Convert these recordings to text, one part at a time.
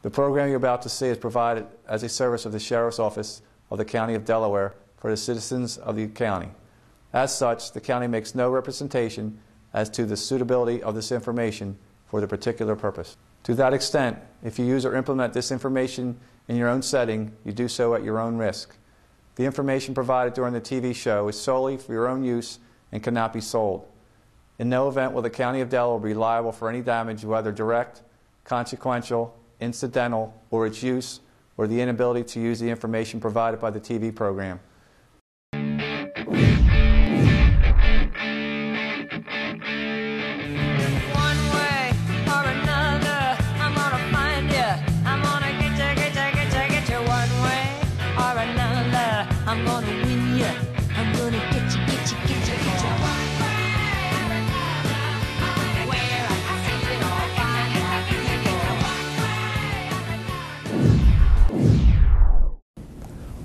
The program you're about to see is provided as a service of the Sheriff's Office of the County of Delaware for the citizens of the county. As such, the county makes no representation as to the suitability of this information for the particular purpose. To that extent, if you use or implement this information in your own setting, you do so at your own risk. The information provided during the TV show is solely for your own use and cannot be sold. In no event will the County of Delaware be liable for any damage, whether direct, consequential, incidental, or its use, or the inability to use the information provided by the TV program.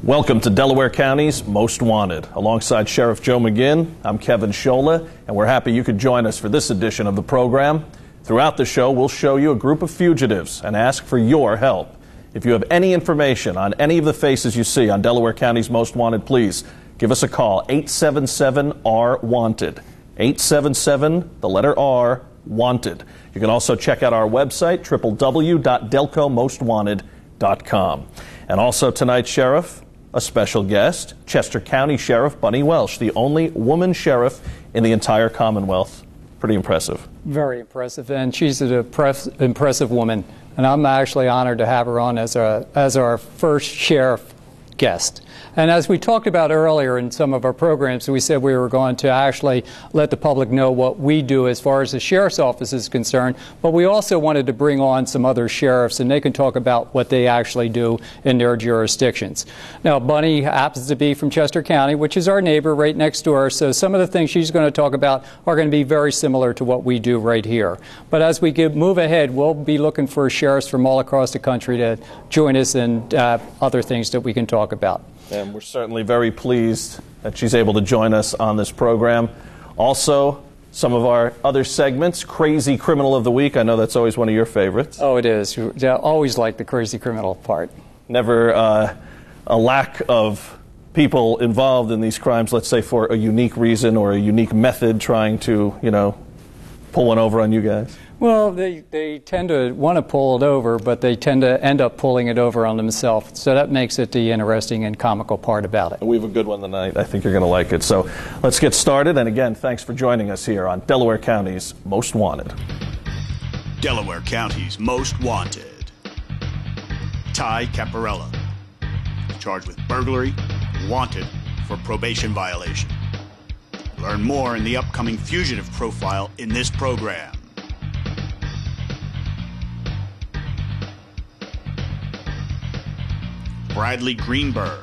Welcome to Delaware County's Most Wanted. Alongside Sheriff Joe McGinn, I'm Kevin Schola, and we're happy you could join us for this edition of the program. Throughout the show, we'll show you a group of fugitives and ask for your help. If you have any information on any of the faces you see on Delaware County's Most Wanted, please give us a call, 877-R-WANTED. 877, the letter R, WANTED. You can also check out our website, www.delcomostwanted.com. And also tonight, Sheriff, a special guest, Chester County Sheriff Bunny Welsh, the only woman sheriff in the entire Commonwealth. Pretty impressive. Very impressive, and she's an impressive woman. And I'm actually honored to have her on as our first sheriff guest. And as we talked about earlier in some of our programs, we said we were going to actually let the public know what we do as far as the sheriff's office is concerned, but we also wanted to bring on some other sheriffs and they can talk about what they actually do in their jurisdictions. Now, Bunny happens to be from Chester County, which is our neighbor right next door, so some of the things she's going to talk about are going to be very similar to what we do right here. But as we move ahead, we'll be looking for sheriffs from all across the country to join us and other things that we can talk about. And we're certainly very pleased that she's able to join us on this program. Also, some of our other segments, Crazy Criminal of the Week. I know that's always one of your favorites. Oh, it is. I always like the crazy criminal part. Never a lack of people involved in these crimes, let's say for a unique reason or a unique method trying to, pull one over on you guys. Well, they tend to want to pull it over, but they tend to end up pulling it over on themselves. So that makes it the interesting and comical part about it. We have a good one tonight. I think you're going to like it. So let's get started. And again, thanks for joining us here on Delaware County's Most Wanted. Delaware County's Most Wanted. Ty Caparella, charged with burglary, wanted for probation violation. Learn more in the upcoming fugitive profile in this program. Bradley Greenberg.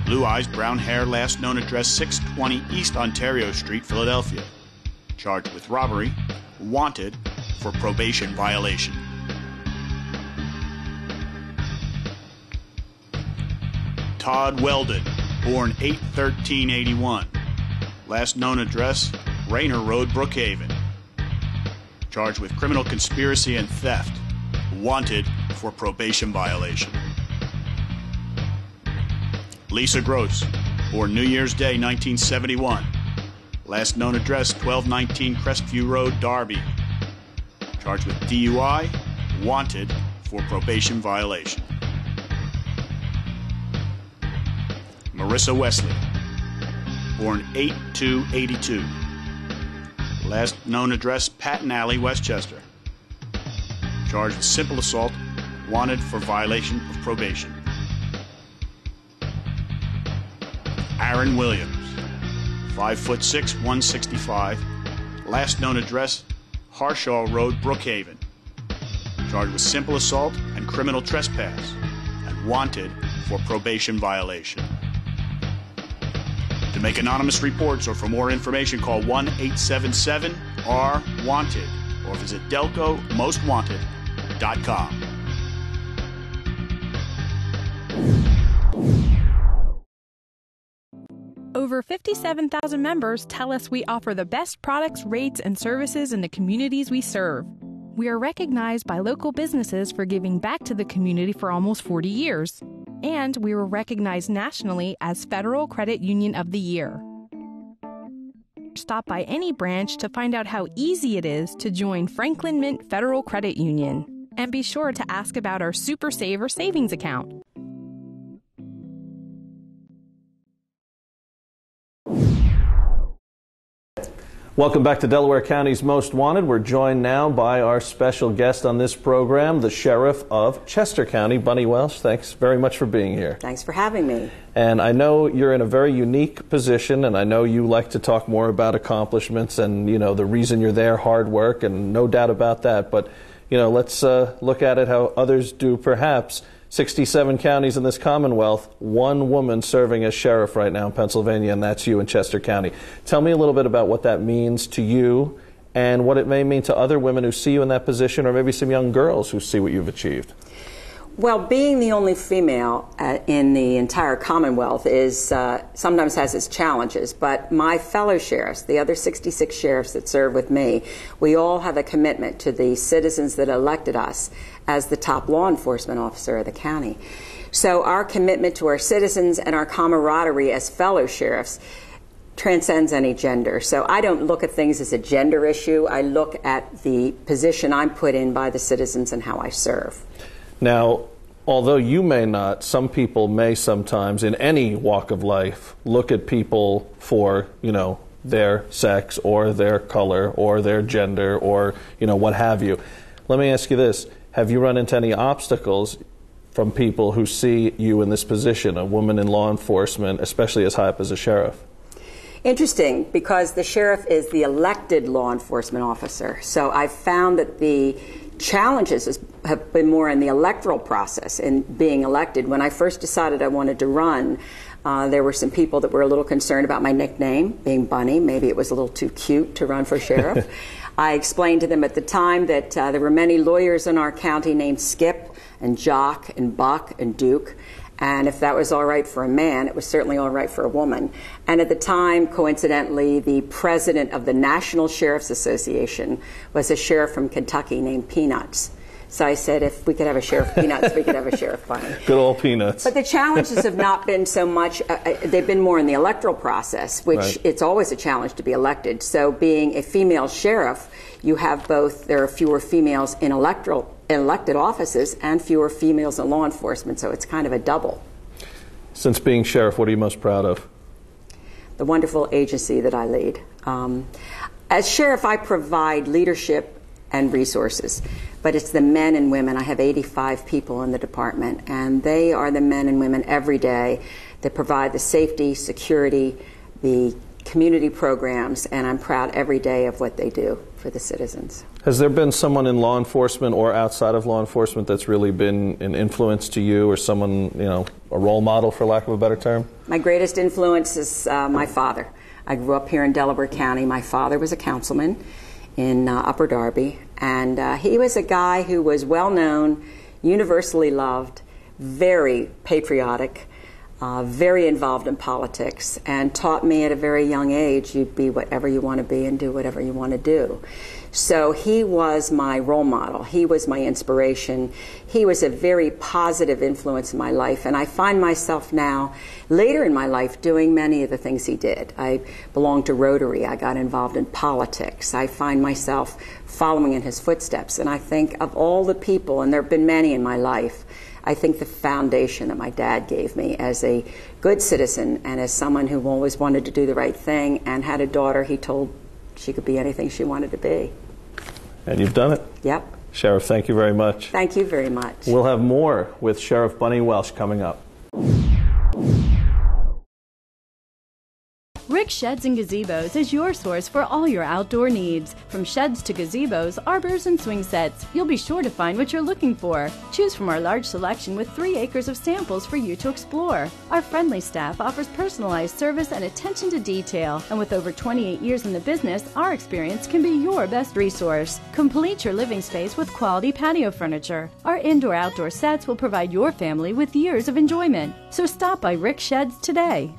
Blue eyes, brown hair, last known address 620 East Ontario Street, Philadelphia. Charged with robbery, wanted for probation violation. Todd Weldon, born 8/13/81. Last known address, Rayner Road, Brookhaven. Charged with criminal conspiracy and theft, wanted for probation violation. Lisa Gross, born New Year's Day, 1971. Last known address, 1219 Crestview Road, Derby. Charged with DUI, wanted for probation violation. Marissa Wesley, born 8/2/82. Last known address, Patton Alley, Westchester. Charged with simple assault, wanted for violation of probation. Aaron Williams, 5'6", 165. Last known address, Harshaw Road, Brookhaven. Charged with simple assault and criminal trespass, and wanted for probation violation. To make anonymous reports or for more information, call 1-877-R-WANTED or visit delcomostwanted.com. Over 57,000 members tell us we offer the best products, rates, and services in the communities we serve. We are recognized by local businesses for giving back to the community for almost 40 years. And we were recognized nationally as Federal Credit Union of the Year. Stop by any branch to find out how easy it is to join Franklin Mint Federal Credit Union. And be sure to ask about our Super Saver savings account. Welcome back to Delaware County's Most Wanted. We're joined now by our special guest on this program, the Sheriff of Chester County, Bunny Welsh. Thanks very much for being here. Thanks for having me. And I know you're in a very unique position, and I know you like to talk more about accomplishments and, you know, the reason you're there, hard work, and no doubt about that. But, you know, let's look at it how others do perhaps. 67 counties in this Commonwealth, one woman serving as sheriff right now in Pennsylvania, and that's you in Chester County. Tell me a little bit about what that means to you and what it may mean to other women who see you in that position, or maybe some young girls who see what you've achieved. Well, being the only female in the entire Commonwealth is sometimes has its challenges, but my fellow sheriffs, the other 66 sheriffs that serve with me, we all have a commitment to the citizens that elected us as the top law enforcement officer of the county. So our commitment to our citizens and our camaraderie as fellow sheriffs transcends any gender. So I don't look at things as a gender issue. I look at the position I'm put in by the citizens and how I serve. Now, although you may not, some people may sometimes, in any walk of life, look at people for, you know, their sex or their color or their gender or, you know, what have you. Let me ask you this. Have you run into any obstacles from people who see you in this position, a woman in law enforcement, especially as high up as a sheriff? Interesting, because the sheriff is the elected law enforcement officer. So I've found that the challenges have been more in the electoral process in being elected. When I first decided I wanted to run, there were some people that were a little concerned about my nickname, being Bunny. Maybe it was a little too cute to run for sheriff. I explained to them at the time that there were many lawyers in our county named Skip and Jock and Buck and Duke. And if that was all right for a man, it was certainly all right for a woman. And at the time, coincidentally, the president of the National Sheriff's Association was a sheriff from Kentucky named Peanuts. So I said, if we could have a Sheriff Peanuts, we could have a Sheriff Bunny. Good old Peanuts. But the challenges have not been so much, they've been more in the electoral process, which right. It's always a challenge to be elected. So being a female sheriff, you have both, there are fewer females in elected offices and fewer females in law enforcement, so it's kind of a double. Since being sheriff, what are you most proud of? The wonderful agency that I lead. As sheriff, I provide leadership and resources, but it's the men and women. I have 85 people in the department, and they are the men and women every day that provide the safety, security, the community programs, and I'm proud every day of what they do for the citizens. Has there been someone in law enforcement or outside of law enforcement that's really been an influence to you, or someone, you know, a role model, for lack of a better term? My greatest influence is my father. I grew up here in Delaware County. My father was a councilman in Upper Darby, and he was a guy who was well known, universally loved, very patriotic, very involved in politics, and taught me at a very young age, you be whatever you want to be and do whatever you want to do. So he was my role model. He was my inspiration. He was a very positive influence in my life, and I find myself now, later in my life, doing many of the things he did. I belonged to Rotary. I got involved in politics. I find myself following in his footsteps, and I think of all the people, and there have been many in my life, I think the foundation that my dad gave me as a good citizen and as someone who always wanted to do the right thing and had a daughter he told she could be anything she wanted to be. And you've done it. Yep. Sheriff, thank you very much. Thank you very much. We'll have more with Sheriff Bunny Welsh coming up. Rick Sheds and Gazebos is your source for all your outdoor needs. From sheds to gazebos, arbors, and swing sets, you'll be sure to find what you're looking for. Choose from our large selection with 3 acres of samples for you to explore. Our friendly staff offers personalized service and attention to detail, and with over 28 years in the business, our experience can be your best resource. Complete your living space with quality patio furniture. Our indoor-outdoor sets will provide your family with years of enjoyment. So stop by Rick Sheds today.